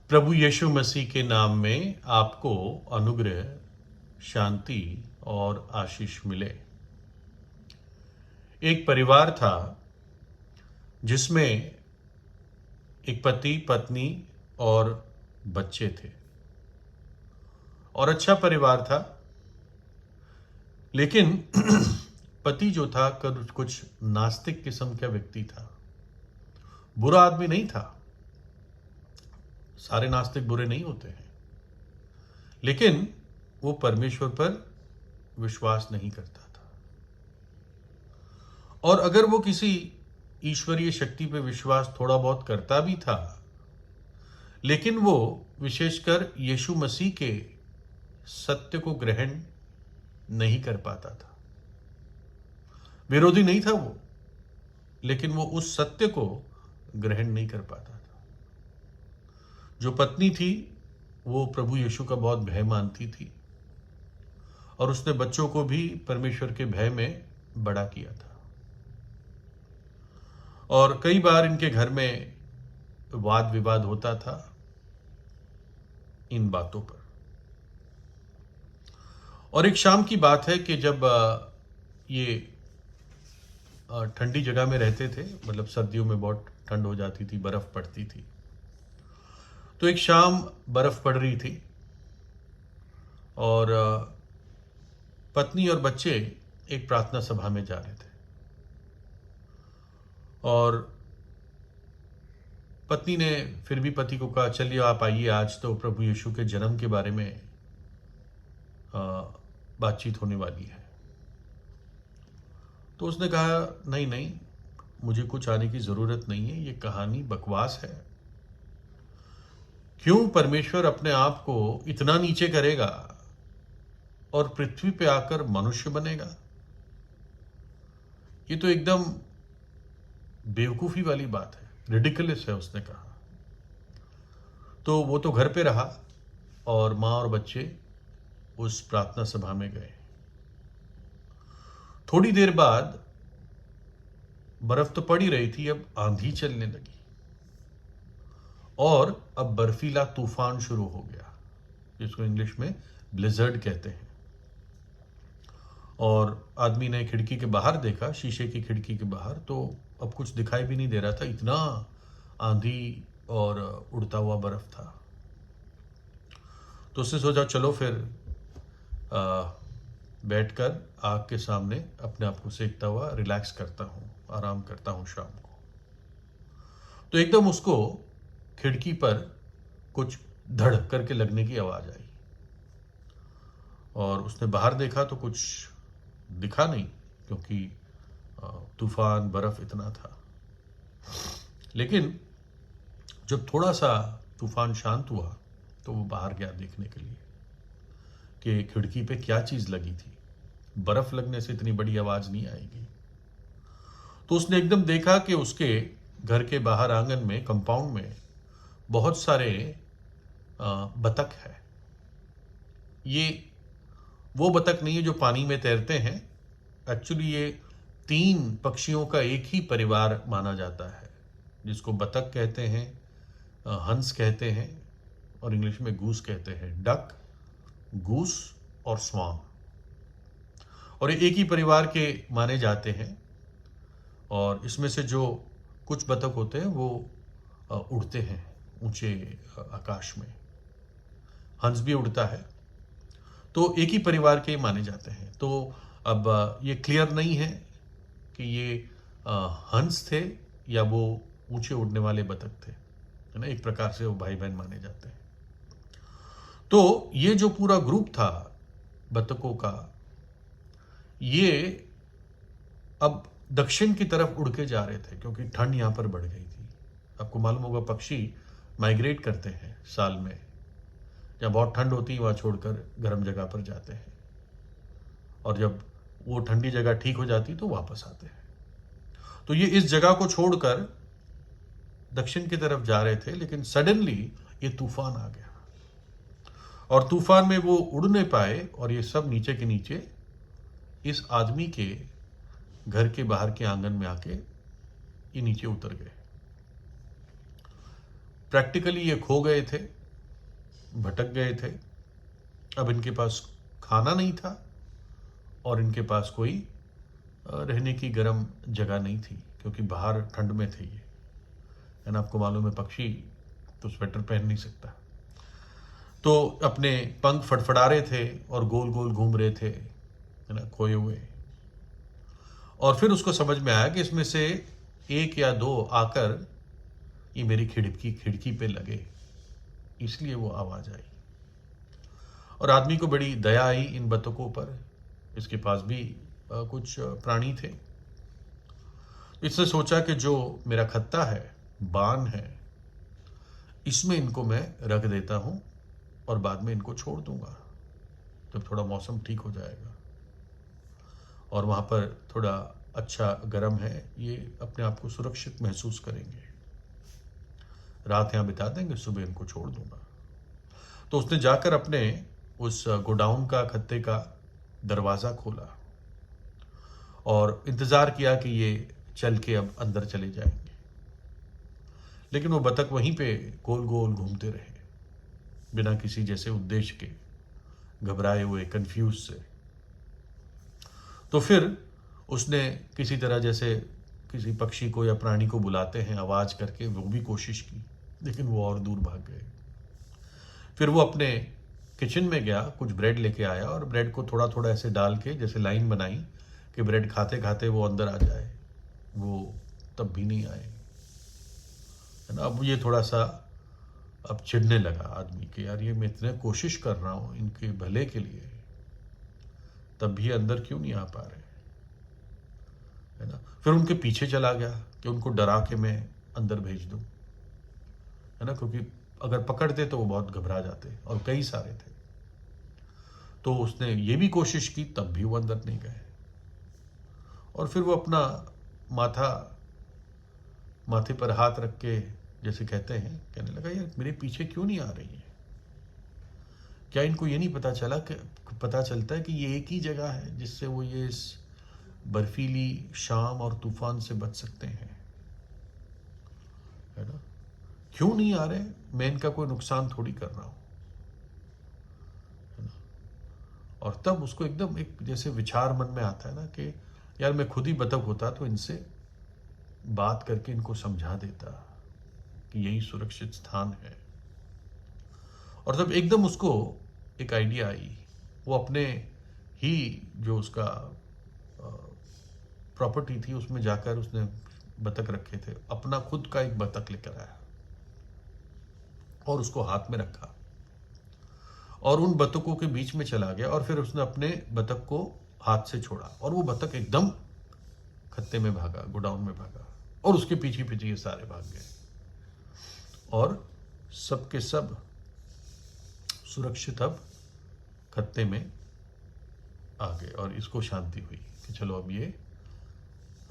प्रभु यीशु मसीह के नाम में आपको अनुग्रह, शांति और आशीष मिले। एक परिवार था जिसमें एक पति, पत्नी और बच्चे थे और अच्छा परिवार था। लेकिन पति जो था कुछ नास्तिक किस्म का व्यक्ति था। बुरा आदमी नहीं था, सारे नास्तिक बुरे नहीं होते हैं, लेकिन वो परमेश्वर पर विश्वास नहीं करता था। और अगर वो किसी ईश्वरीय शक्ति पर विश्वास थोड़ा बहुत करता भी था, लेकिन वो विशेषकर यीशु मसीह के सत्य को ग्रहण नहीं कर पाता था। विरोधी नहीं था वो, लेकिन वो उस सत्य को ग्रहण नहीं कर पाता था। जो पत्नी थी वो प्रभु यीशु का बहुत भय मानती थी और उसने बच्चों को भी परमेश्वर के भय में बड़ा किया था। और कई बार इनके घर में वाद विवाद होता था इन बातों पर। और एक शाम की बात है कि जब ये ठंडी जगह में रहते थे, मतलब सर्दियों में बहुत ठंड हो जाती थी, बर्फ पड़ती थी। तो एक शाम बर्फ पड़ रही थी और पत्नी और बच्चे एक प्रार्थना सभा में जा रहे थे और पत्नी ने फिर भी पति को कहा, चलिए आप आइए, आज तो प्रभु यीशु के जन्म के बारे में बातचीत होने वाली है। तो उसने कहा, नहीं नहीं, मुझे कुछ आने की ज़रूरत नहीं है, ये कहानी बकवास है। क्यों परमेश्वर अपने आप को इतना नीचे करेगा और पृथ्वी पे आकर मनुष्य बनेगा? ये तो एकदम बेवकूफ़ी वाली बात है, रिडिकुलस है, उसने कहा। तो वो तो घर पे रहा और माँ और बच्चे उस प्रार्थना सभा में गए। थोड़ी देर बाद बर्फ तो पड़ी रही थी, अब आंधी चलने लगी और अब बर्फीला तूफान शुरू हो गया, जिसको इंग्लिश में ब्लिजर्ड कहते हैं। और आदमी ने खिड़की के बाहर देखा, शीशे की खिड़की के बाहर, तो अब कुछ दिखाई भी नहीं दे रहा था, इतना आंधी और उड़ता हुआ बर्फ था। तो उसने सोचा, चलो फिर बैठकर आग के सामने अपने आप को सेकता हुआ रिलैक्स करता हूँ, आराम करता हूँ शाम को। तो एकदम उसको खिड़की पर कुछ धड़ करके लगने की आवाज़ आई और उसने बाहर देखा तो कुछ दिखा नहीं, क्योंकि तूफान, बर्फ इतना था। लेकिन जब थोड़ा सा तूफान शांत हुआ तो वो बाहर गया देखने के लिए कि खिड़की पे क्या चीज़ लगी थी। बर्फ लगने से इतनी बड़ी आवाज़ नहीं आएगी। तो उसने एकदम देखा कि उसके घर के बाहर आंगन में, कंपाउंड में बहुत सारे बतख है। ये वो बतख नहीं है जो पानी में तैरते हैं। एक्चुअली ये 3 पक्षियों का एक ही परिवार माना जाता है, जिसको बतख कहते हैं, हंस कहते हैं और इंग्लिश में गूस कहते हैं। डक, गूस और स्वान, और ये एक ही परिवार के माने जाते हैं। और इसमें से जो कुछ बतख होते हैं वो उड़ते हैं ऊंचे आकाश में, हंस भी उड़ता है। तो एक ही परिवार के माने जाते हैं। तो अब ये क्लियर नहीं है कि ये हंस थे या वो ऊंचे उड़ने वाले बतख थे, है ना। एक प्रकार से वो भाई बहन माने जाते हैं। तो ये जो पूरा ग्रुप था बतखों का, ये अब दक्षिण की तरफ उड़ के जा रहे थे, क्योंकि ठंड यहाँ पर बढ़ गई थी। आपको मालूम होगा, पक्षी माइग्रेट करते हैं साल में, जब बहुत ठंड होती है वहाँ छोड़कर गर्म जगह पर जाते हैं, और जब वो ठंडी जगह ठीक हो जाती तो वापस आते हैं। तो ये इस जगह को छोड़कर दक्षिण की तरफ जा रहे थे, लेकिन सडनली ये तूफान आ गया और तूफान में वो उड़ नहीं पाए और ये सब नीचे के नीचे इस आदमी के घर के बाहर के आंगन में आके ये नीचे उतर गए। प्रैक्टिकली ये खो गए थे भटक गए थे। अब इनके पास खाना नहीं था और इनके पास कोई रहने की गर्म जगह नहीं थी, क्योंकि बाहर ठंड में थे ये, है ना। आपको मालूम है पक्षी तो स्वेटर पहन नहीं सकता। तो अपने पंख फड़फड़ा रहे थे और गोल गोल घूम रहे थे, है ना, खोए हुए। और फिर उसको समझ में आया कि इसमें से एक या दो आकर ये मेरी खिड़की पे लगे, इसलिए वो आवाज आई। और आदमी को बड़ी दया आई इन बतखों पर। इसके पास भी कुछ प्राणी थे। इसने सोचा कि जो मेरा खत्ता है, बान है, इसमें इनको मैं रख देता हूं और बाद में इनको छोड़ दूंगा जब थोड़ा मौसम ठीक हो जाएगा और वहां पर थोड़ा अच्छा गर्म है, ये अपने आप को सुरक्षित महसूस करेंगे। रात यहां बिता देंगे, सुबह इनको छोड़ दूंगा। तो उसने जाकर अपने उस गोडाउन का, खत्ते का दरवाजा खोला और इंतजार किया कि ये चल के अब अंदर चले जाएंगे। लेकिन वो बतख वहीं पे गोल गोल घूमते रहे, बिना किसी जैसे उद्देश्य के, घबराए हुए, कंफ्यूज से। तो फिर उसने किसी तरह, जैसे किसी पक्षी को या प्राणी को बुलाते हैं आवाज करके, वो भी कोशिश की, लेकिन वो और दूर भाग गए। फिर वो अपने किचन में गया, कुछ ब्रेड लेके आया और ब्रेड को थोड़ा थोड़ा ऐसे डाल के जैसे लाइन बनाई कि ब्रेड खाते खाते वो अंदर आ जाए। वो तब भी नहीं आए, है ना। अब ये थोड़ा सा अब चिढ़ने लगा आदमी कि यार ये मैं इतने कोशिश कर रहा हूं इनके भले के लिए, तब भी अंदर क्यों नहीं आ पा रहे, है ना। फिर उनके पीछे चला गया कि उनको डरा के मैं अंदर भेज दूं, है ना, क्योंकि अगर पकड़ते तो वो बहुत घबरा जाते और कई सारे थे। तो उसने ये भी कोशिश की, तब भी वो अंदर नहीं गए। और फिर वो अपना माथे पर हाथ रख के, जैसे कहते हैं, कहने लगा यार मेरे पीछे क्यों नहीं आ रही है। क्या इनको ये नहीं पता चलता है कि ये एक ही जगह है जिससे वो ये इस बर्फीली शाम और तूफान से बच सकते हैं, है ना। क्यों नहीं आ रहे, मैं इनका कोई नुकसान थोड़ी कर रहा हूं, है ना। और तब उसको एकदम एक जैसे विचार मन में आता है ना कि यार मैं खुद ही बतख होता तो इनसे बात करके इनको समझा देता कि यही सुरक्षित स्थान है। और तब एकदम उसको एक आइडिया आई। वो अपने ही जो उसका प्रॉपर्टी थी उसमें जाकर उसने बतख रखे थे, अपना खुद का एक बतख लेकर आया और उसको हाथ में रखा और उन बतखों के बीच में चला गया। और फिर उसने अपने बतख को हाथ से छोड़ा और वो बतख एकदम खत्ते में भागा, गोडाउन में भागा और उसके पीछे पीछे ये सारे भाग गए और सबके सब सुरक्षित अब खत्ते में आ गए। और इसको शांति हुई कि चलो अब ये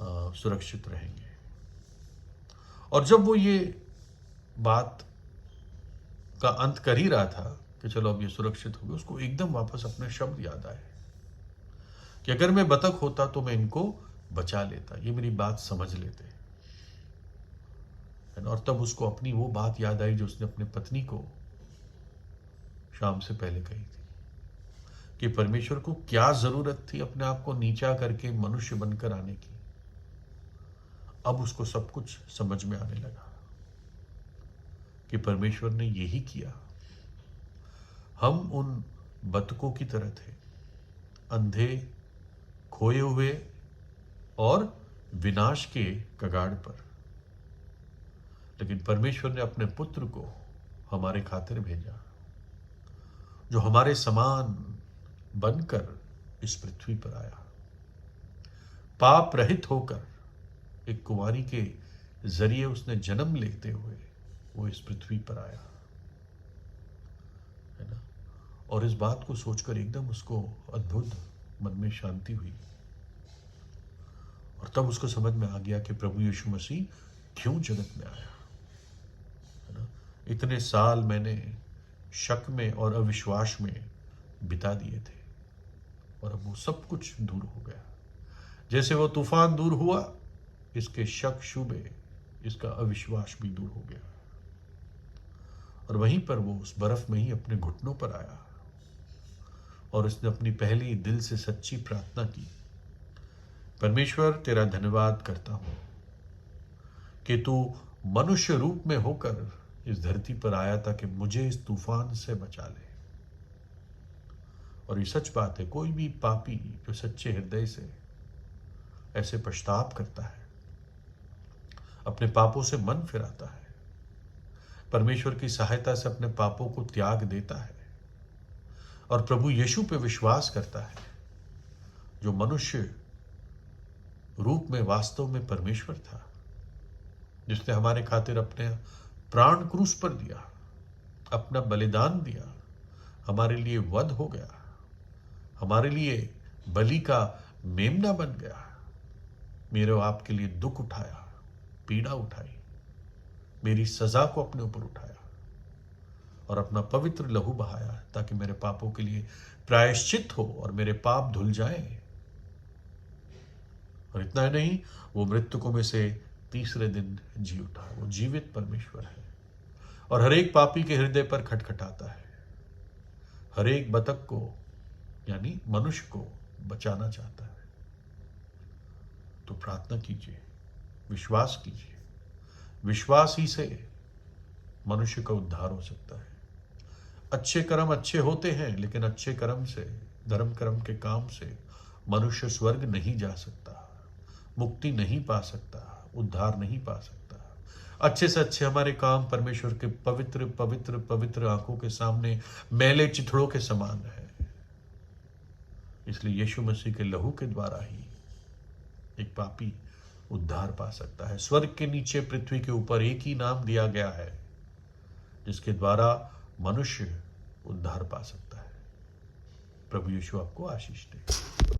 सुरक्षित रहेंगे। और जब वो ये बात का अंत कर ही रहा था कि चलो अब ये सुरक्षित हो गए, उसको एकदम वापस अपने शब्द याद आए कि अगर मैं बतख होता तो मैं इनको बचा लेता, ये मेरी बात समझ लेते, है ना। और तब उसको अपनी वो बात याद आई जो उसने अपने पत्नी को शाम से पहले कही थी कि परमेश्वर को क्या जरूरत थी अपने आप को नीचा करके मनुष्य बनकर आने की। अब उसको सब कुछ समझ में आने लगा कि परमेश्वर ने यही किया। हम उन बतखों की तरह थे, अंधे, खोए हुए और विनाश के कगाड़ पर, लेकिन परमेश्वर ने अपने पुत्र को हमारे खातिर भेजा, जो हमारे समान बनकर इस पृथ्वी पर आया, पाप रहित होकर एक कुंवारी के जरिए उसने जन्म लेते हुए वो इस पृथ्वी पर आया, है ना। और इस बात को सोचकर एकदम उसको अद्भुत मन में शांति हुई और तब उसको समझ में आ गया कि प्रभु यीशु मसीह क्यों जगत में आया, है ना। इतने साल मैंने शक में और अविश्वास में बिता दिए थे और अब वो सब कुछ दूर हो गया। जैसे वो तूफान दूर हुआ, इसके शक शुबे, इसका अविश्वास भी दूर हो गया। और वहीं पर वो उस बर्फ में ही अपने घुटनों पर आया और उसने अपनी पहली दिल से सच्ची प्रार्थना की, परमेश्वर तेरा धन्यवाद करता हूं कि तू मनुष्य रूप में होकर इस धरती पर आया ताकि मुझे इस तूफान से बचा ले। और ये सच बात है, कोई भी पापी जो सच्चे हृदय से ऐसे पश्चाताप करता है, अपने पापों से मन फिराता है, परमेश्वर की सहायता से अपने पापों को त्याग देता है और प्रभु यीशु पे विश्वास करता है, जो मनुष्य रूप में वास्तव में परमेश्वर था, जिसने हमारे खातिर अपने प्राण क्रूस पर दिया, अपना बलिदान दिया, हमारे लिए वध हो गया, हमारे लिए बलि का मेमना बन गया, मेरे और आपके लिए दुख उठाया, पीड़ा उठाई, मेरी सजा को अपने ऊपर उठाया और अपना पवित्र लहू बहाया ताकि मेरे पापों के लिए प्रायश्चित हो और मेरे पाप धुल जाएं। और इतना ही नहीं, वो मृतकों में से तीसरे दिन जी उठा। वो जीवित परमेश्वर है और हर एक पापी के हृदय पर खटखटाता है, हर एक बतख को यानी मनुष्य को बचाना चाहता है। तो प्रार्थना कीजिए, विश्वास कीजिए, विश्वास ही से मनुष्य का उद्धार हो सकता है। अच्छे कर्म अच्छे होते हैं, लेकिन अच्छे कर्म से, धर्म कर्म के काम से मनुष्य स्वर्ग नहीं जा सकता, मुक्ति नहीं पा सकता, उद्धार नहीं पा सकता। अच्छे से अच्छे हमारे काम परमेश्वर के पवित्र पवित्र पवित्र आंखों के सामने मैले चिथड़ों के समान है। इसलिए यीशु मसीह के लहू के द्वारा ही एक पापी उद्धार पा सकता है। स्वर्ग के नीचे पृथ्वी के ऊपर एक ही नाम दिया गया है जिसके द्वारा मनुष्य उद्धार पा सकता है। प्रभु यीशु आपको आशीष दे।